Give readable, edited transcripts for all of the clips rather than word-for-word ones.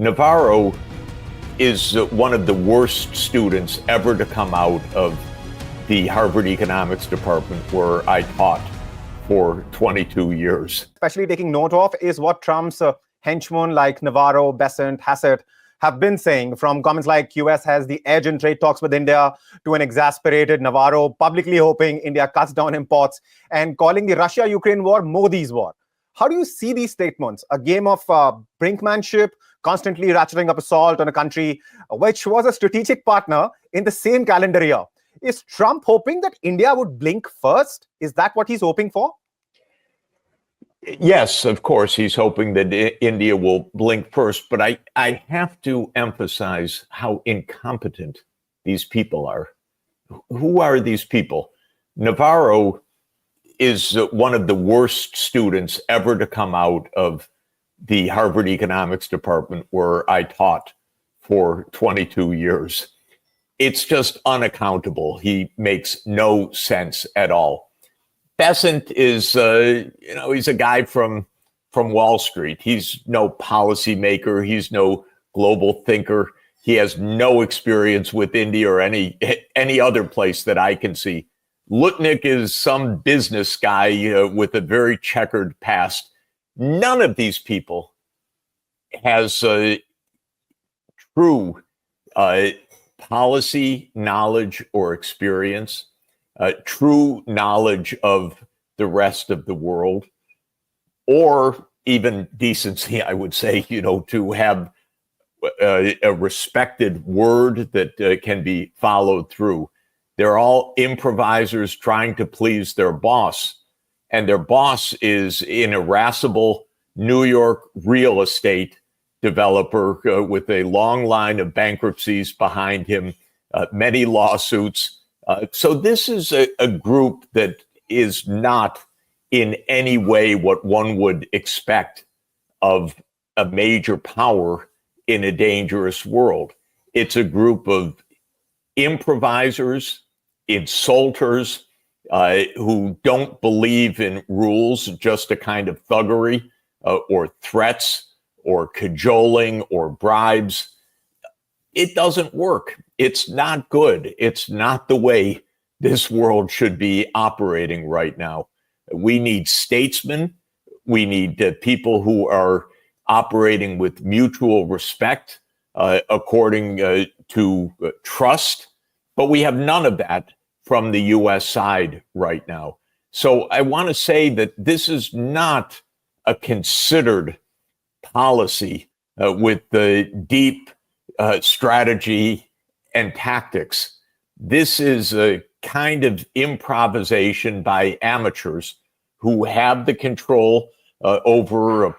Navarro is one of the worst students ever to come out of the Harvard Economics Department where I taught for 22 years. Especially taking note of is what Trump's henchmen like Navarro, Bessent, Hassett have been saying, from comments like US has the edge in trade talks with India to an exasperated Navarro publicly hoping India cuts down imports and calling the Russia-Ukraine war Modi's war. How do you see these statements? A game of brinkmanship, constantly ratcheting up assault on a country which was a strategic partner in the same calendar year. Is Trump hoping that India would blink first? Is that what he's hoping for? Yes, of course, he's hoping that India will blink first. But I have to emphasize how incompetent these people are. Who are these people? Navarro is one of the worst students ever to come out of the Harvard Economics Department where I taught for 22 years. It's just unaccountable. He makes no sense at all. Bessent is, he's a guy from Wall Street. He's no policymaker. He's no global thinker. He has no experience with India or any other place that I can see. Lutnick is some business guy with a very checkered past. None of these people has true policy knowledge or experience, true knowledge of the rest of the world, or even decency, I would say, to have a respected word that can be followed through. They're all improvisers trying to please their boss. And their boss is an irascible New York real estate developer with a long line of bankruptcies behind him, many lawsuits. So this is a group that is not in any way what one would expect of a major power in a dangerous world. It's a group of improvisers, insulters, who don't believe in rules, just a kind of thuggery or threats or cajoling or bribes. It doesn't work. It's not good. It's not the way this world should be operating right now. We need statesmen. We need people who are operating with mutual respect, according to trust. But we have none of that from the U.S. side right now. So I want to say that this is not a considered policy with the deep strategy and tactics. This is a kind of improvisation by amateurs who have the control over a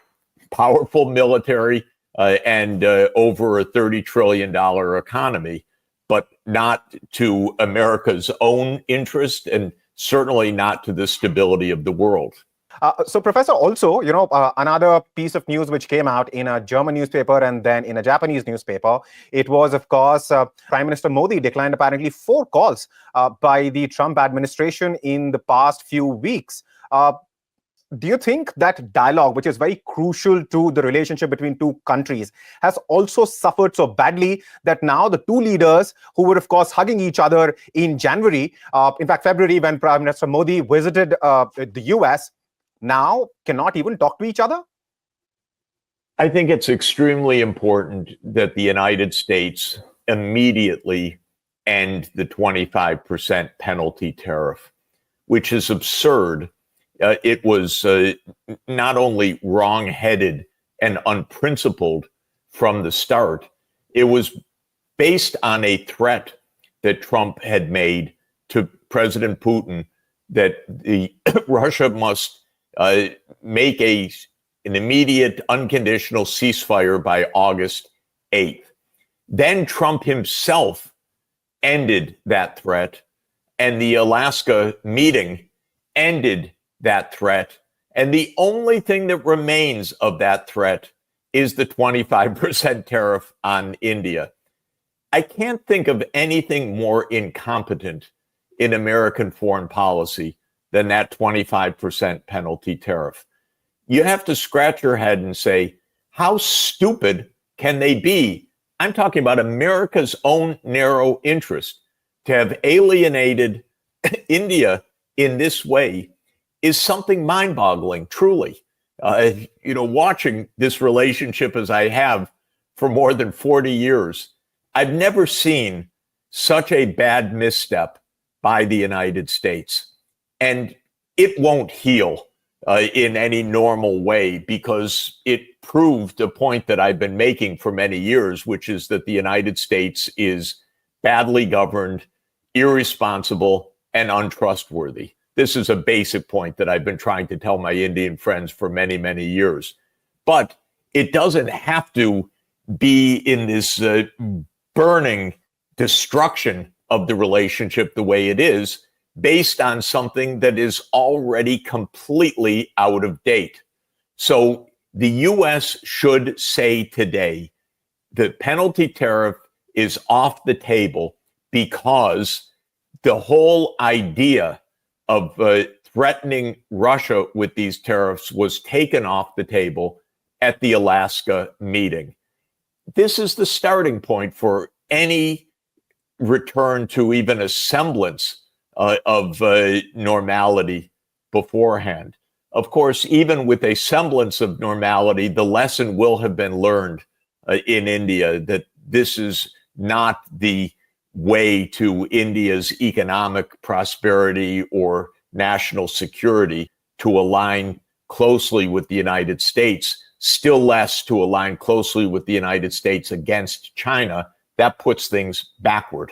powerful military and over a $30 trillion economy, but not to America's own interest and certainly not to the stability of the world. So, Professor, also, another piece of news which came out in a German newspaper and then in a Japanese newspaper, it was, of course, Prime Minister Modi declined apparently 4 calls by the Trump administration in the past few weeks. Do you think that dialogue, which is very crucial to the relationship between two countries, has also suffered so badly that now the two leaders who were, of course, hugging each other in January, in fact, February, when Prime Minister Modi visited the US, now cannot even talk to each other? I think it's extremely important that the United States immediately end the 25% penalty tariff, which is absurd. It was not only wrong-headed and unprincipled from the start, it was based on a threat that Trump had made to President Putin that Russia must make an immediate unconditional ceasefire by August 8th. Then Trump himself ended that threat, and the Alaska meeting ended that threat. And the only thing that remains of that threat is the 25% tariff on India. I can't think of anything more incompetent in American foreign policy than that 25% penalty tariff. You have to scratch your head and say, how stupid can they be? I'm talking about America's own narrow interest. To have alienated India in this way is something mind-boggling, truly. Watching this relationship as I have for more than 40 years, I've never seen such a bad misstep by the United States. And it won't heal in any normal way, because it proved a point that I've been making for many years, which is that the United States is badly governed, irresponsible, and untrustworthy. This is a basic point that I've been trying to tell my Indian friends for many, many years. But it doesn't have to be in this burning destruction of the relationship the way it is, based on something that is already completely out of date. So the U.S. should say today the penalty tariff is off the table, because the whole idea of threatening Russia with these tariffs was taken off the table at the Alaska meeting. This is the starting point for any return to even a semblance of normality beforehand. Of course, even with a semblance of normality, the lesson will have been learned in India that this is not the way to India's economic prosperity or national security, to align closely with the United States, still less to align closely with the United States against China. That puts things backward.